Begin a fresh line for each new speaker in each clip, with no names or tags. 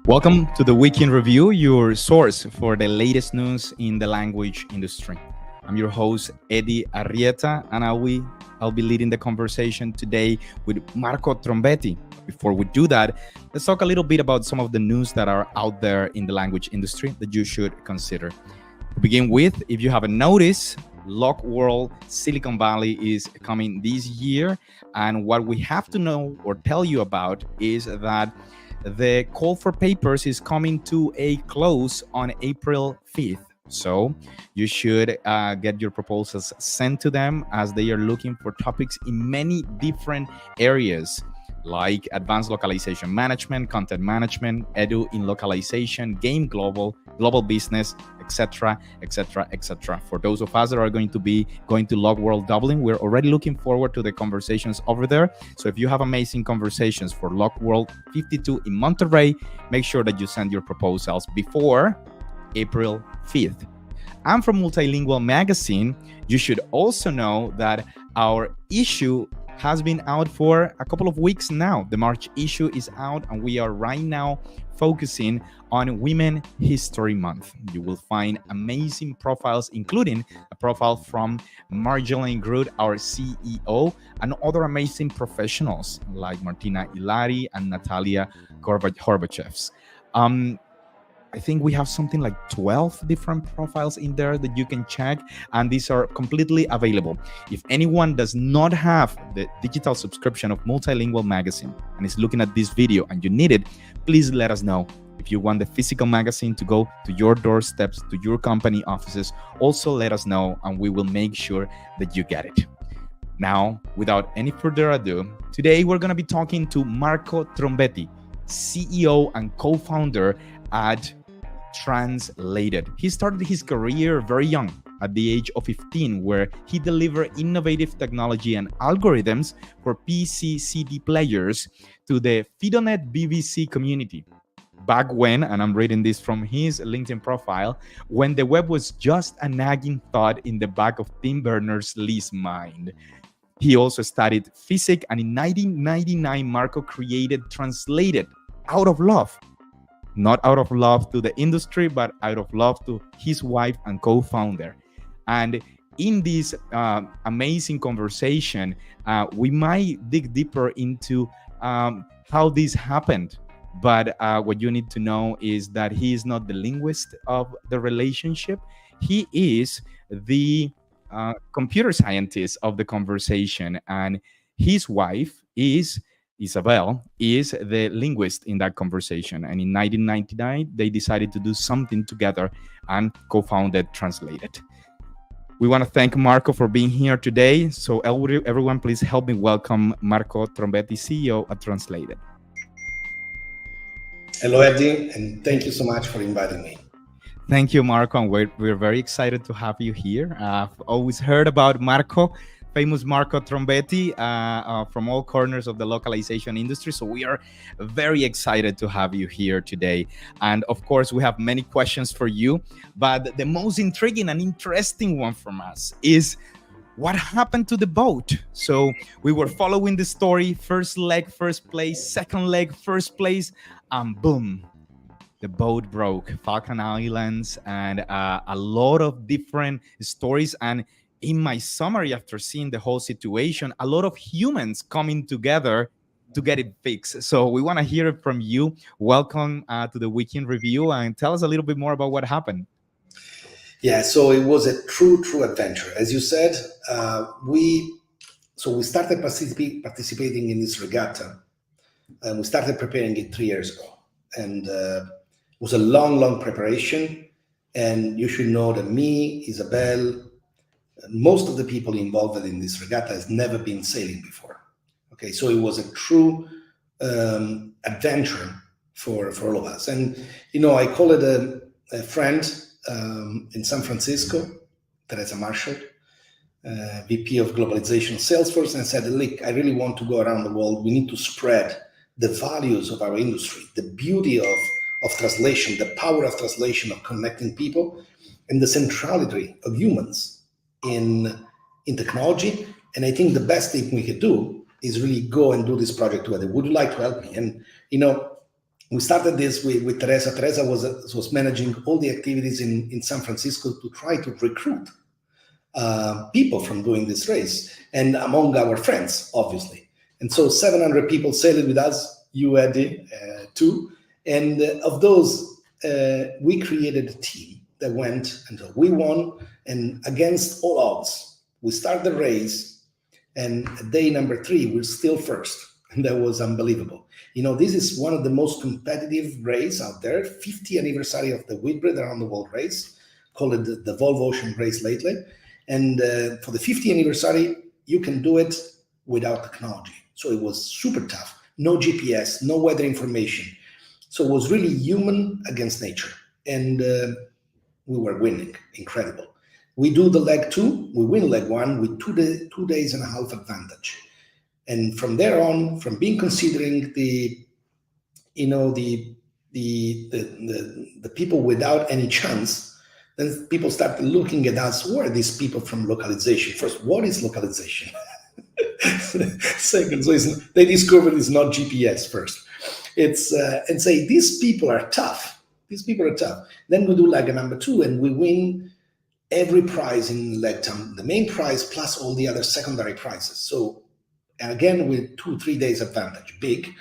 Welcome to the Week in Review, your source for the latest news in the language industry. I'm your host, Eddie Arrieta, and I'll be leading the conversation today with Marco Trombetti. Before we do that, let's talk a little bit about some of the news that are out there in the language industry that you should consider. To begin with, if you haven't noticed, Log World Silicon Valley is coming this year, and what we have to know or tell you about is that the call for papers is coming to a close on April 5th. So you should get your proposals sent to them, as they are looking for topics in many different areas like advanced localization management, content management, edu in localization, game global business, etc., etc., etc. For those of us that are going to be going to Log World Dublin, we're already looking forward to the conversations over there. So if you have amazing conversations for Log World 52 in Monterrey, make sure that you send your proposals before April 5th. And from Multilingual Magazine, you should also know that our issue has been out for a couple of weeks now. The March issue is out, and we are right now focusing on Women History Month. You will find amazing profiles, including a profile from Marjolaine Groot, our CEO, and other amazing professionals like Martina Ilari and Natalia Horbachevs. I think we have something like 12 different profiles in there that you can check, and these are completely available. If anyone does not have the digital subscription of Multilingual Magazine and is looking at this video and you need it, please let us know. If you want the physical magazine to go to your doorsteps, to your company offices, also let us know, and we will make sure that you get it. Now, without any further ado, today we're going to be talking to Marco Trombetti, CEO and co-founder at Translated. He started his career very young, at the age of 15, where he delivered innovative technology and algorithms for PC CD players to the FidoNet BBC community. Back when, and I'm reading this from his LinkedIn profile, when the web was just a nagging thought in the back of Tim Berners-Lee's mind. He also studied physics, and in 1999, Marco created Translated out of love. Not out of love to the industry, but out of love to his wife and co-founder. And in this amazing conversation, we might dig deeper into how this happened. But what you need to know is that he is not the linguist of the relationship. He is the computer scientist of the conversation. And his wife is Isabel, is the linguist in that conversation. And in 1999, they decided to do something together and co-founded Translated. We want to thank Marco for being here today. So everyone, please help me welcome Marco Trombetti, CEO at Translated.
Hello, Eddie, and thank you so much for inviting me.
Thank you, Marco, and we're very excited to have you here. I've always heard about Marco, famous Marco Trombetti, from all corners of the localization industry. So we are very excited to have you here today. And of course, we have many questions for you, but the most intriguing and interesting one from us is what happened to the boat? So we were following the story, first leg, first place, second leg, first place, and boom, the boat broke. Falkland Islands, and a lot of different stories. And in my summary, after seeing the whole situation, a lot of humans coming together to get it fixed. So we want to hear it from you. Welcome to the Week in Review, and tell us a little bit more about what happened.
Yeah, so it was a true adventure. As you said, we started participating in this regatta, and we started preparing it 3 years ago. And it was a long preparation. And you should know that me, Isabel, most of the people involved in this regatta has never been sailing before. Okay, so it was a true adventure for all of us. And, I call it a friend in San Francisco, Teresa Marshall, VP of Globalization Salesforce, and said, look, I really want to go around the world. We need to spread the values of our industry, the beauty of translation, the power of translation, of connecting people, and the centrality of humans in technology. And I think the best thing we could do is really go and do this project together. Would you like to help me? And We started this with Teresa. Teresa was managing all the activities in San Francisco to try to recruit people from doing this race, and among our friends, obviously. And so 700 people sailed with us, you, Eddie, too. And of those, we created a team that went until we won, and against all odds, we started the race, and day number 3, we're still first. And that was unbelievable. You know, this is one of the most competitive race out there, 50th anniversary of the Whitbread Around the World race, called it the Volvo Ocean Race lately. And for the 50th anniversary, you can do it without technology. So it was super tough. No GPS, no weather information. So it was really human against nature. And we were winning. Incredible. We do the leg 2, we win leg 1 with 2 days and a half advantage. And from there on, from being considering the people without any chance, then people started looking at us. Who are these people from localization? First, what is localization? Second, so they discovered it's not GPS first. It's and say these people are tough. These people are tough. Then we do leg number 2, and we win every prize in leg 10, the main prize plus all the other secondary prizes. So again, with 2-3 days advantage, big.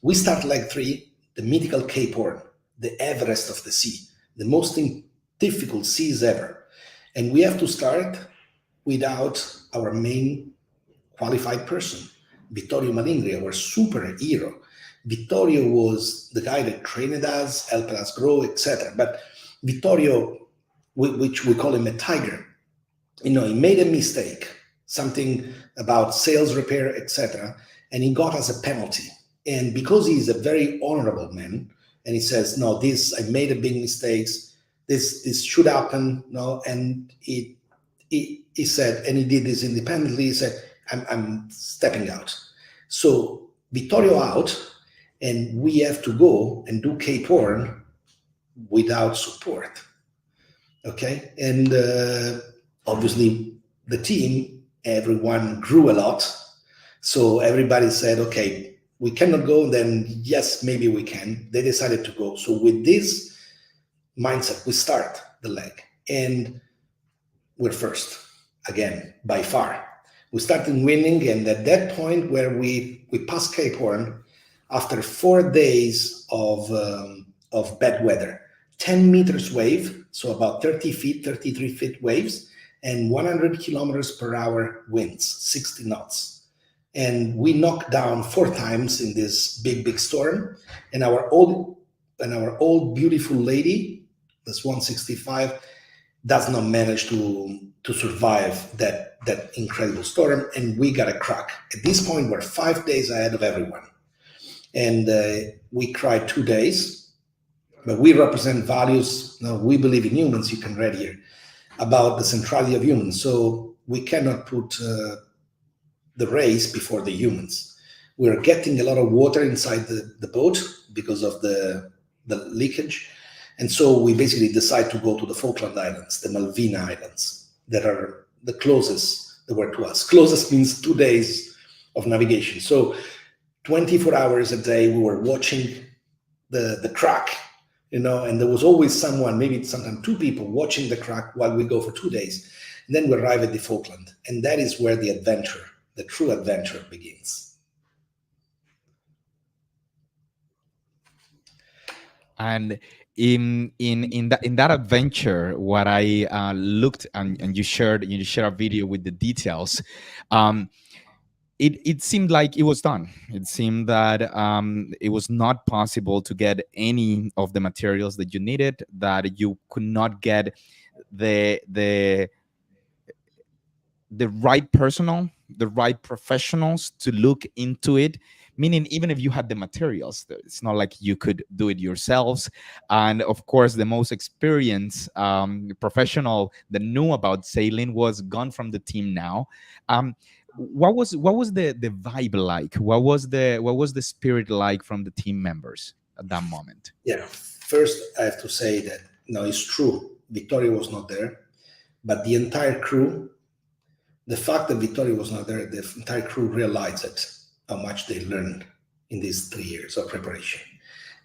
We start leg 3, the mythical Cape Horn, the Everest of the sea, the most difficult seas ever. And we have to start without our main qualified person, Vittorio Malingri, our superhero. Vittorio was the guy that trained us, helped us grow, etc. But Vittorio, which we call him a tiger, he made a mistake, something about sales repair, etc., and he got us a penalty. And because he's a very honorable man, and he says, no, I made a big mistake, this should happen, no, and he said, and he did this independently, he said, I'm stepping out. So Vittorio out, and we have to go and do Cape Horn without support. Okay, and obviously the team, everyone grew a lot. So everybody said, okay, we cannot go, then yes, maybe we can. They decided to go. So with this mindset, we start the leg, and we're first again by far. We started winning, and at that point where we passed Cape Horn, after 4 days of bad weather, 10 meters wave, so about 30 feet, 33 feet waves, and 100 kilometers per hour winds, 60 knots. And we knocked down 4 times in this big storm. And our old beautiful lady, this 165, does not manage to survive that incredible storm. And we got a crack. At this point, we're 5 days ahead of everyone. And we cried 2 days, but we represent values. No, we believe in humans, you can read here, about the centrality of humans. So we cannot put the race before the humans. We're getting a lot of water inside the boat because of the leakage. And so we basically decide to go to the Falkland Islands, the Malvina Islands, that are the closest that were to us. Closest means 2 days of navigation. So 24 hours a day, we were watching the crack, and there was always someone, maybe sometimes 2 people, watching the crack while we go for 2 days. And then we arrive at the Falkland, and that is where the adventure, the true adventure, begins.
And in that adventure, what I looked, and you shared a video with the details. It seemed like it was done. It seemed that it was not possible to get any of the materials that you needed, that you could not get the right personnel, the right professionals to look into it. Meaning, even if you had the materials, it's not like you could do it yourselves. And of course, the most experienced professional that knew about sailing was gone from the team now. What was the vibe like? What was the spirit like from the team members at that moment?
Yeah, first I have to say that it's true, Vittorio was not there, but the entire crew, the fact that Vittorio was not there, the entire crew realized how much they learned in these 3 years of preparation.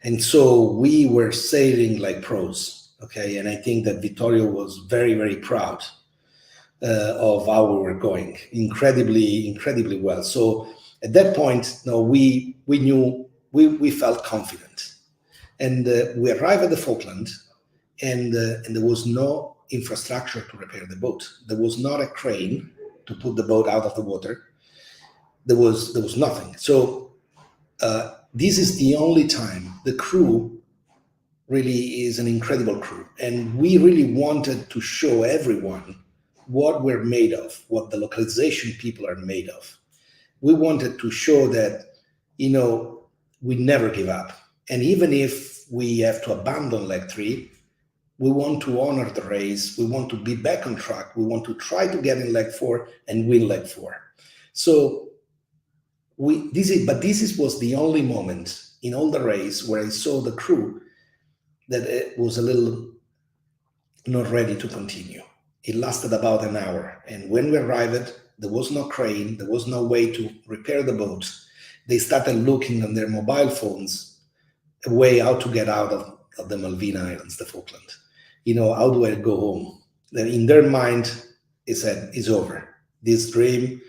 And so we were sailing like pros, okay? And I think that Vittorio was very, very proud of how we were going, incredibly well. So at that point, no, we knew, we felt confident. And we arrived at the Falkland, and there was no infrastructure to repair the boat. There was not a crane to put the boat out of the water. There was nothing. So this is the only time the crew really is an incredible crew, and we really wanted to show everyone what we're made of, what the localization people are made of. We wanted to show that, we never give up, and even if we have to abandon leg 3, we want to honor the race. We want to be back on track. We want to try to get in leg 4 and win leg 4. So this was the only moment in all the race where I saw the crew that it was a little not ready to continue. It lasted about an hour, and when we arrived, there was no crane, there was no way to repair the boat. They started looking on their mobile phones a way how to get out of the Malvina Islands, the Falkland. How do I go home? Then in their mind, it said, it's over. This dream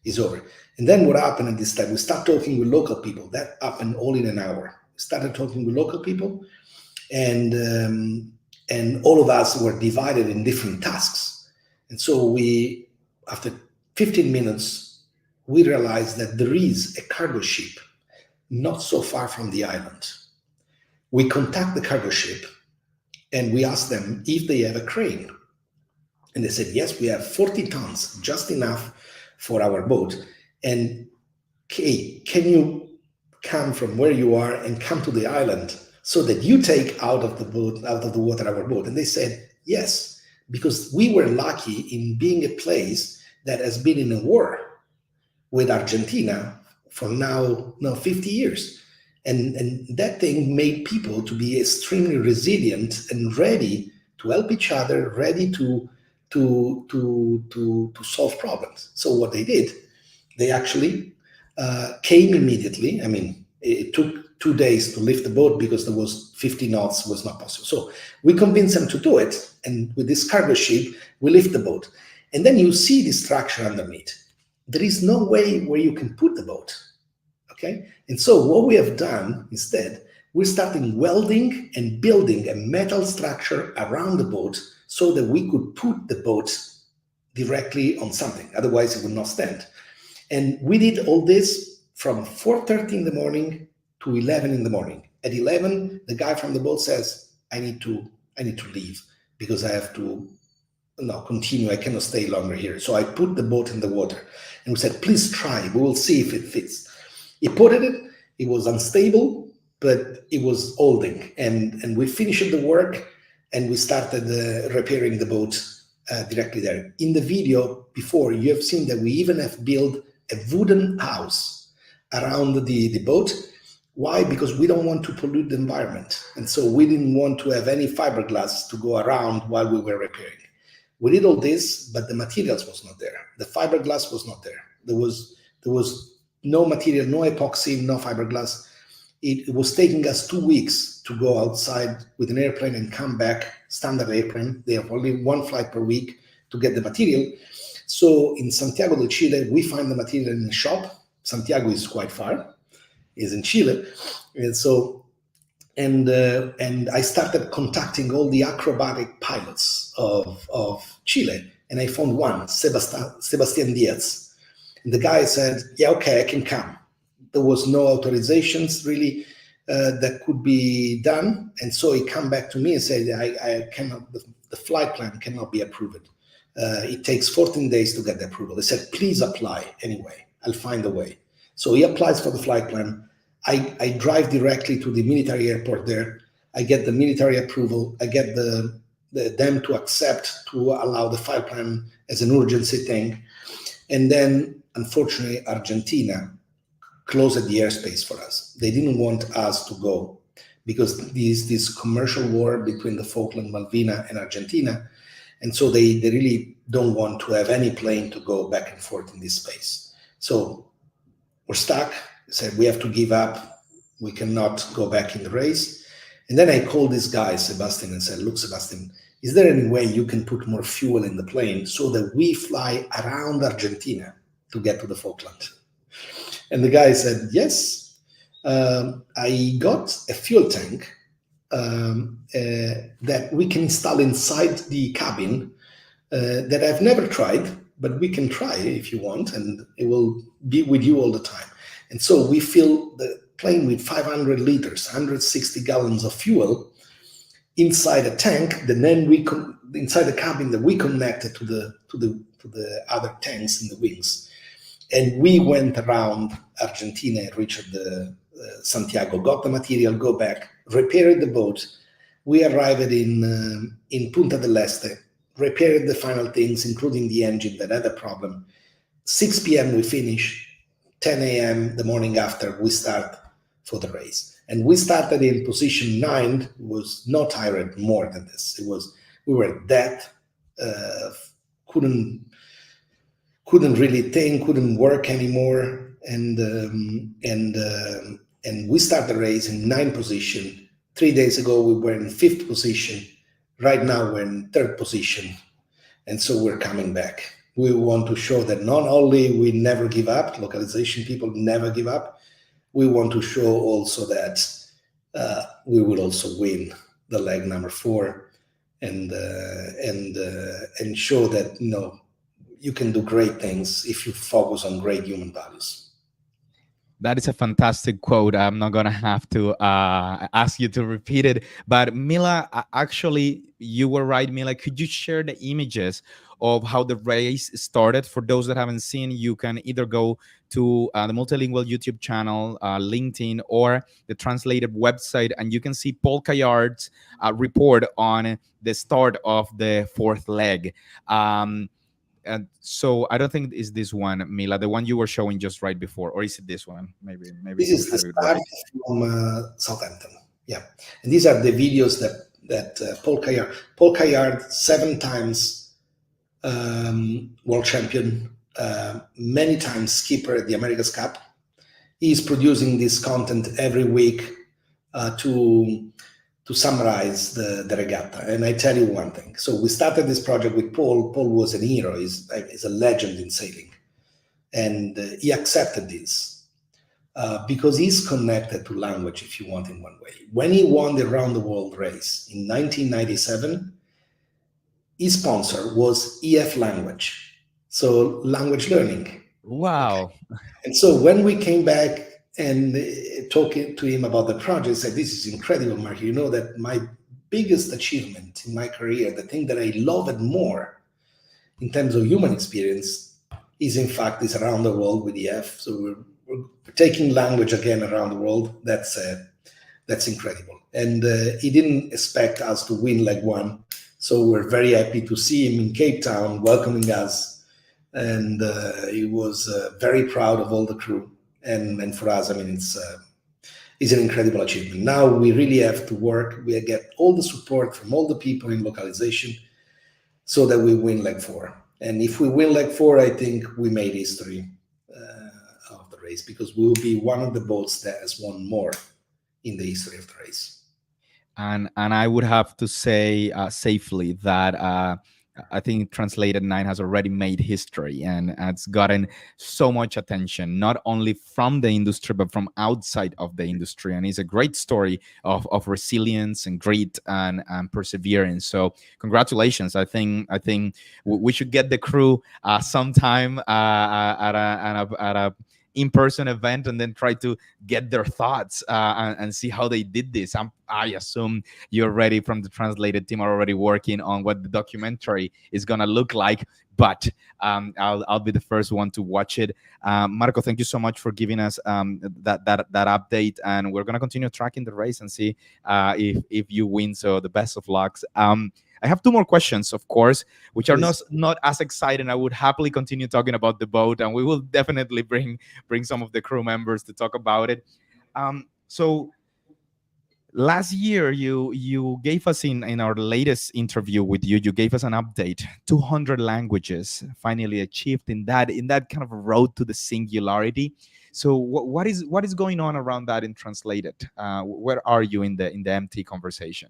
is over. And then what happened at this time? We started talking with local people. That happened all in an hour. We started talking with local people, and all of us were divided in different tasks. And so after 15 minutes, we realized that there is a cargo ship not so far from the island. We contact the cargo ship and we asked them if they have a crane. And they said, yes, we have 40 tons, just enough for our boat. And hey, can you come from where you are and come to the island so that you take out of the water our boat? And they said, yes, because we were lucky in being a place that has been in a war with Argentina for now 50 years. And that thing made people to be extremely resilient and ready to help each other, ready to solve problems. So what they did, they actually came immediately. I mean, it took 2 days to lift the boat because there was 50 knots was not possible. So we convinced them to do it. And with this cargo ship, we lift the boat. And then you see the structure underneath. There is no way where you can put the boat. Okay. And so what we have done instead, we're starting welding and building a metal structure around the boat so that we could put the boat directly on something. Otherwise it would not stand. And we did all this from 4:30 in the morning to 11 in the morning. At 11, the guy from the boat says, I need to leave because I have to continue. I cannot stay longer here. So I put the boat in the water and we said, please try. We will see if it fits. He put it, it was unstable, but it was holding. And we finished the work and we started repairing the boat directly there. In the video before, you have seen that we even have built a wooden house around the boat. Why? Because we don't want to pollute the environment. And so we didn't want to have any fiberglass to go around while we were repairing. We did all this, but the materials was not there. The fiberglass was not there. There was no material, no epoxy, no fiberglass. It was taking us 2 weeks to go outside with an airplane and come back, standard airplane. They have only 1 flight per week to get the material. So in Santiago de Chile, we find the material in the shop. Santiago is quite far, is in Chile. And so, and I started contacting all the acrobatic pilots of Chile. And I found one, Sebastian Diaz. And the guy said, yeah, okay, I can come. There was no authorizations really that could be done. And so he came back to me and said, I cannot, the flight plan cannot be approved. It takes 14 days to get the approval. They said, please apply anyway. I'll find a way. So he applies for the flight plan. I drive directly to the military airport there. I get the military approval. I get them to accept to allow the flight plan as an urgency thing. And then, unfortunately, Argentina closed the airspace for us. They didn't want us to go because this commercial war between the Falkland, Malvina, and Argentina. And so they really don't want to have any plane to go back and forth in this space. So we're stuck. Said we have to give up. We cannot go back in the race. And then I called this guy, Sebastian, and said, look, Sebastian, is there any way you can put more fuel in the plane so that we fly around Argentina to get to the Falkland? And the guy said, yes. I got a fuel tank that we can install inside the cabin that I've never tried, but we can try if you want, and it will be with you all the time. And so we fill the plane with 500 liters, 160 gallons of fuel inside a tank. That then inside the cabin that we connected to the other tanks in the wings, and we went around Argentina, reached the Santiago, got the material, go back, repaired the boat. We arrived in Punta del Este, repaired the final things, including the engine that had a problem. 6 p.m. we finish. 10 a.m. the morning after we start for the race. And we started in position 9, was not tired more than this. We were dead, couldn't really think, couldn't work anymore. And we started the race in 9th position. 3 days ago, we were in 5th position. Right now, we're in 3rd position. And so we're coming back. We want to show that not only we never give up, localization people never give up, we want to show also that we will also win the leg number 4 and show that, you can do great things if you focus on great human values.
That is a fantastic quote. I'm not going to have to ask you to repeat it. But Mila, actually, you were right, Mila. Could you share the images of how the race started? For those that haven't seen, you can either go to the Multilingual YouTube channel, LinkedIn, or the translated website, and you can see Paul Caillard's report on the start of the 4th leg. And so I don't think it's this one, Mila, the one you were showing just right before, or is it this one? Maybe
this is the start from Southampton. Yeah, and these are the videos that Paul Caillard, 7 times world champion, many times skipper at the America's Cup. He's producing this content every week to summarize the regatta. And I tell you one thing. So we started this project with Paul. Paul was an hero. He's a legend in sailing. And he accepted this because he's connected to language, if you want, in one way. When he won the Round the World race in 1997, his sponsor was EF Language, so language learning.
Wow.
Okay. And so when we came back and talking to him about the project, I said, this is incredible, Marco. You know that my biggest achievement in my career, the thing that I loved more in terms of human experience, is in fact this Around the World with EF. So we're taking language again around the world. That's incredible. And he didn't expect us to win leg 1. So we're very happy to see him in Cape Town welcoming us. And he was very proud of all the crew. And for us, I mean, it's an incredible achievement. Now we really have to work. We get all the support from all the people in localization so that we win leg 4. And if we win leg 4, I think we made history of the race, because we will be one of the boats that has won more in the history of the race.
And I would have to say safely that I think Translated 9 has already made history, and it's gotten so much attention, not only from the industry, but from outside of the industry. And it's a great story of resilience and grit and perseverance. So congratulations. I think we should get the crew sometime at a in-person event and then try to get their thoughts and see how they did this. I assume you're ready from the Translated team are already working on what the documentary is gonna look like, but I'll be the first one to watch it. Marco, thank you so much for giving us that update, and we're gonna continue tracking the race and see if you win. So the best of lucks. I have 2 more questions, of course, which are not as exciting. I would happily continue talking about the boat, and we will definitely bring some of the crew members to talk about it. So Last year, you gave us in our latest interview with you, you gave us an update. 200 languages finally achieved in that kind of road to the singularity. So what is going on around that in translated? Where are you in the MT conversation?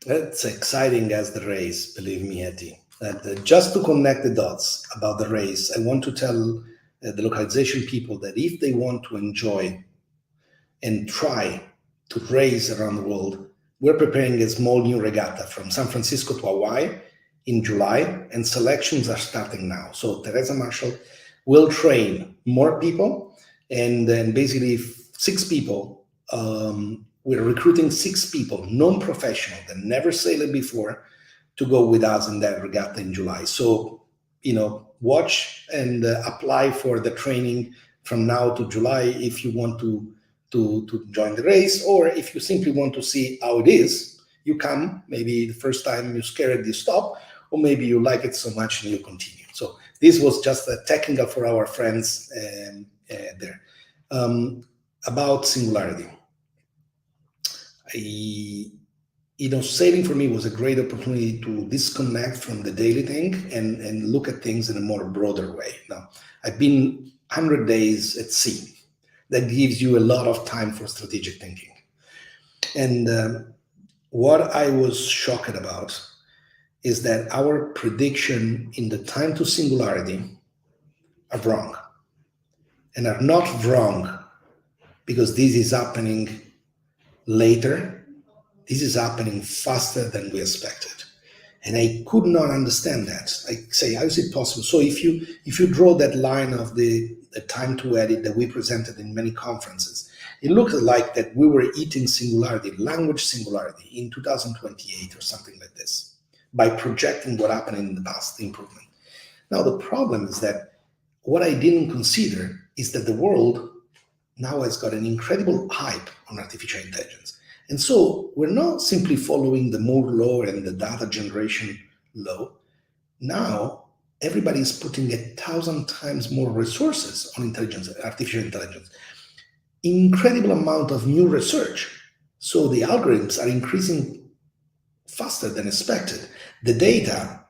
It's exciting as the race, believe me, Eddie. Just to connect the dots about the race, I want to tell the localization people that if they want to enjoy and try to race around the world, we're preparing a small new regatta from San Francisco to Hawaii in July, and selections are starting now. So Teresa Marshall will train more people, and then basically six people. We're recruiting six people, non-professional, that never sailed before, to go with us in that regatta in July. So, watch and apply for the training from now to July if you want to join the race, or if you simply want to see how it is. You come, maybe the first time you're scared, you stop, or maybe you like it so much and you continue. So this was just a technical for our friends there. About singularity. Sailing for me was a great opportunity to disconnect from the daily thing and look at things in a more broader way. Now, I've been 100 days at sea. That gives you a lot of time for strategic thinking. And what I was shocked about is that our prediction in the time to singularity are wrong, and are not wrong because this is happening later. This is happening faster than we expected. And I could not understand that. I say, how is it possible? So if you draw that line of the time to edit that we presented in many conferences, it looked like that we were eating singularity, language singularity, in 2028 or something like this, by projecting what happened in the past, the improvement. Now, the problem is that what I didn't consider is that the world now has got an incredible hype on artificial intelligence. And so we're not simply following the Moore law and the data generation law. Now everybody is putting 1,000 times more resources on intelligence, artificial intelligence. Incredible amount of new research. So the algorithms are increasing faster than expected. The data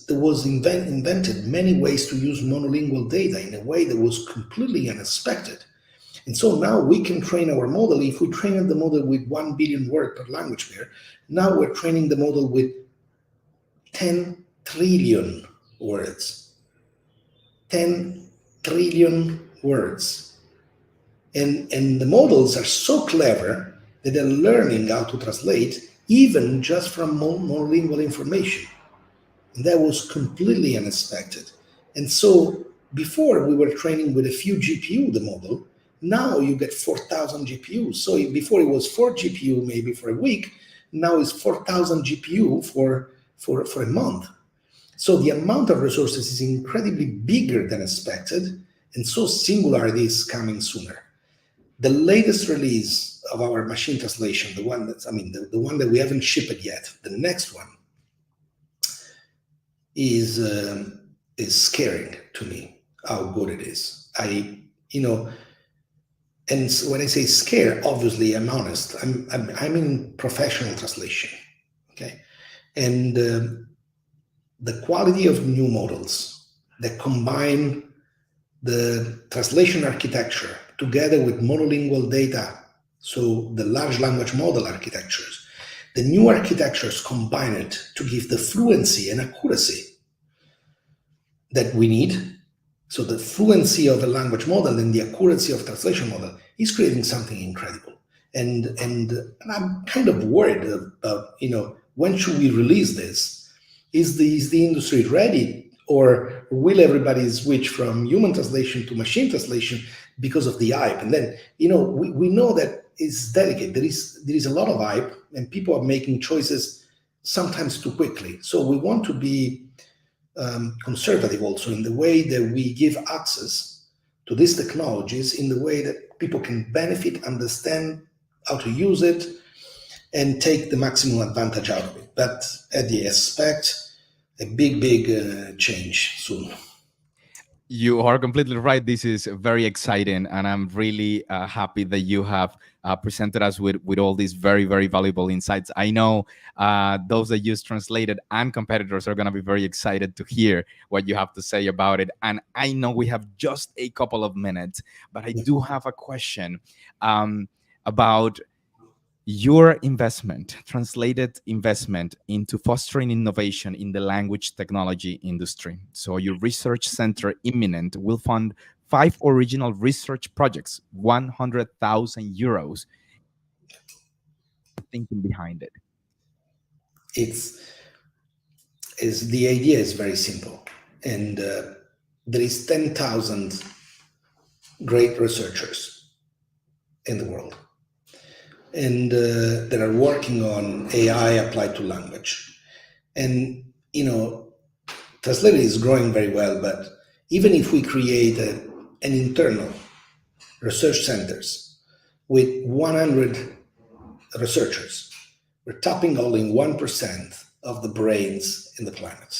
there was invented many ways to use monolingual data in a way that was completely unexpected. And so now we can train our model. If we train the model with 1 billion words per language pair, now we're training the model with 10 trillion words. 10 trillion words. And the models are so clever that they're learning how to translate even just from monolingual information. And that was completely unexpected. And so before we were training with a few GPU, the model, now you get 4,000 GPUs. So before it was 4 GPU maybe for a week, now it's 4,000 GPU for a month. So the amount of resources is incredibly bigger than expected, and so singularity is coming sooner. The latest release of our machine translation, the one the one that we haven't shipped yet, the next one, is scaring to me how good it is. And when I say scare, obviously I'm honest. I'm in professional translation, okay, and the quality of new models that combine the translation architecture together with monolingual data, so the large language model architectures, the new architectures combine it to give the fluency and accuracy that we need. So the fluency of a language model and the accuracy of translation model is creating something incredible. And I'm kind of worried about, when should we release this? Is the industry ready, or will everybody switch from human translation to machine translation because of the hype? And then, we know that it's delicate. There is a lot of hype, and people are making choices sometimes too quickly. So we want to be conservative also in the way that we give access to these technologies, in the way that people can benefit, understand how to use it, and take the maximum advantage out of it. But at the expect a big change soon.
You are completely right. This is very exciting, and I'm really happy that you have presented us with all these very, very valuable insights. I know those that use translated and competitors are going to be very excited to hear what you have to say about it. And I know we have just a couple of minutes, but I do have a question about your investment, translated investment into fostering innovation in the language technology industry. So your research center imminent will fund 5 original research projects, 100,000 euros. Thinking behind it.
It's is the idea is very simple, and there is 10,000 great researchers in the world, and that are working on AI applied to language. And translated is growing very well, but even if we create an internal research centers with 100 researchers, we're tapping only 1% of the brains in the planet.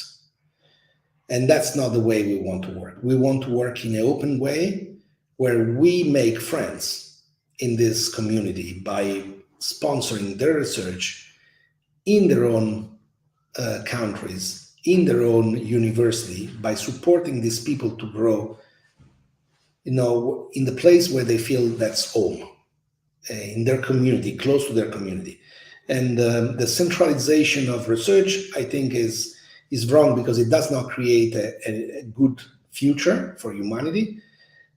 And that's not the way we want to work. We want to work in an open way where we make friends in this community by sponsoring their research in their own countries, in their own university, by supporting these people to grow, in the place where they feel that's home, in their community, close to their community. And the centralization of research, I think, is wrong because it does not create a good future for humanity,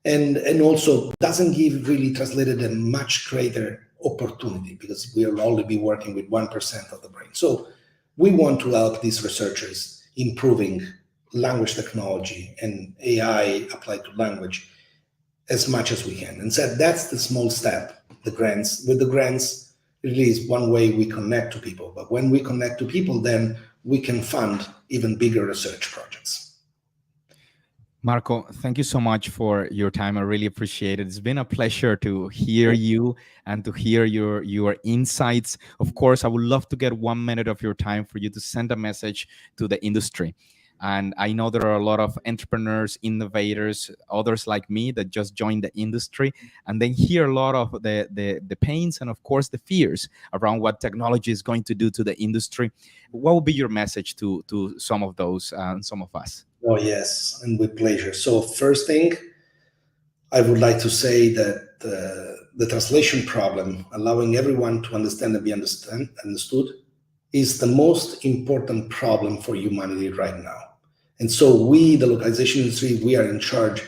and also doesn't give really translated a much greater opportunity because we'll only be working with 1% of the brain. So we want to help these researchers improving language technology and AI applied to language as much as we can. And so that's the small step, the grants. With the grants, it really is one way we connect to people. But when we connect to people, then we can fund even bigger research projects.
Marco, thank you so much for your time. I really appreciate it. It's been a pleasure to hear you and to hear your insights. Of course, I would love to get 1 minute of your time for you to send a message to the industry. And I know there are a lot of entrepreneurs, innovators, others like me that just joined the industry and then hear a lot of the pains and, of course, the fears around what technology is going to do to the industry. What would be your message to some of those, some of us?
Oh, yes, and with pleasure. So first thing, I would like to say that the translation problem, allowing everyone to understand and be understood, is the most important problem for humanity right now. And so we, the localization industry, we are in charge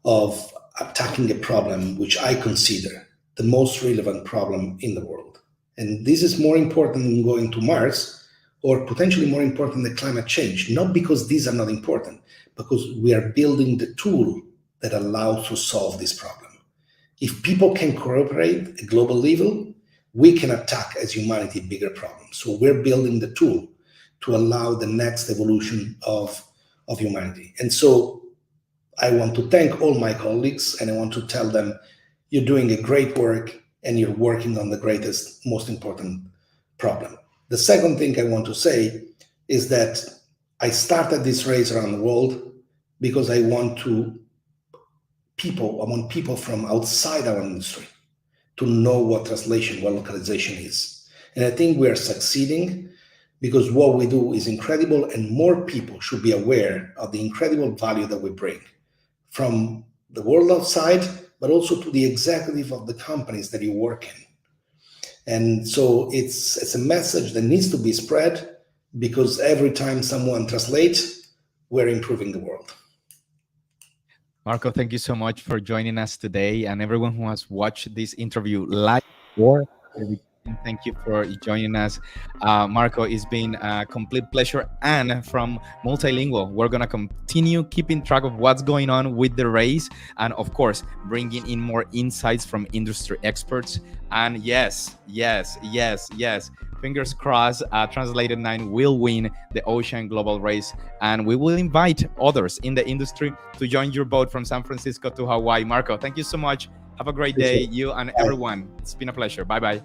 of attacking a problem which I consider the most relevant problem in the world. And this is more important than going to Mars, or potentially more important than climate change, not because these are not important, because we are building the tool that allows to solve this problem. If people can cooperate at a global level, we can attack as humanity bigger problems. So we're building the tool to allow the next evolution of humanity. And so I want to thank all my colleagues, and I want to tell them, you're doing a great work and you're working on the greatest, most important problem. The second thing I want to say is that I started this race around the world because I want people from outside our industry to know what translation, what localization is. And I think we are succeeding because what we do is incredible, and more people should be aware of the incredible value that we bring from the world outside, but also to the executive of the companies that you work in. And so it's a message that needs to be spread, because every time someone translates, we're improving the world.
Marco, thank you so much for joining us today, and everyone who has watched this interview live or thank you for joining us. Marco, it's been a complete pleasure. And from Multilingual, we're going to continue keeping track of what's going on with the race, and of course, bringing in more insights from industry experts. And yes, fingers crossed, Translated 9 will win the Ocean Global Race. And we will invite others in the industry to join your boat from San Francisco to Hawaii. Marco, thank you so much. Have a great day, you and everyone. It's been a pleasure. Bye-bye.